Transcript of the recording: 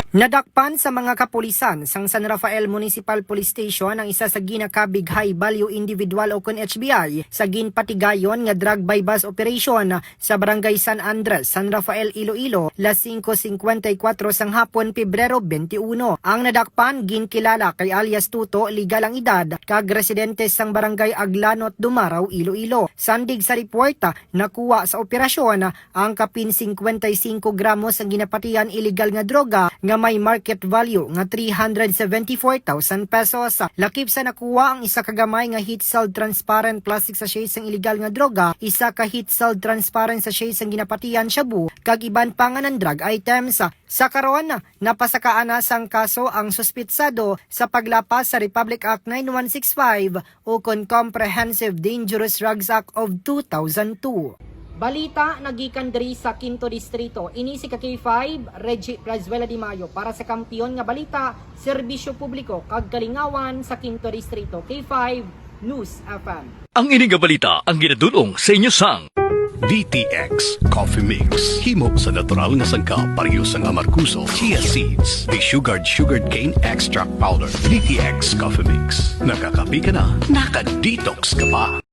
Nadakpan sa mga kapulisan sang San Rafael Municipal Police Station ang isa sa ginakabig high value individual o kun HBI sa ginpatigayon nga drug bypass operation sa Barangay San Andres, San Rafael, Iloilo, las 5:54 sang hapon, Pebrero 21. Ang nadakpan ginkilala kay alias Tuto, legal ang edad, kag residente sang Barangay Aglanot, Dumaraw, Iloilo. Sandig sa report, nakuha sa operasyon ang kapin 55 gramos ang ginapatian illegal nga droga nga may market value nga 374,000 pesos. Lakip sa nakuha ang isa ka gamay nga heat-sealed transparent plastic sachet sang illegal nga droga, isa ka heat-sealed transparent sachet sang ginapatian shabu, kag iban pa nga ng drug items. Sa karon, napasakaan na sang kaso ang suspitsado sa paglapas sa Republic Act 9165 o kon Comprehensive Dangerous Drugs Act of 2002. Balita nagikan diri sa Quinto Distrito. Ini si K5 Reggie Razuela Di Mayo para sa kampiyon nga balita, serbisyo publiko kag kalingawan sa Quinto Distrito. K5 News FM. Ang ini nga balita ang ginadulong sa inyo sang DTX Coffee Mix. Himo sa natural nga sangka pareho sang amarkuso, chia seeds, sugared cane extract powder. DTX Coffee Mix. Nakakapi ka na, naka-detox ka pa.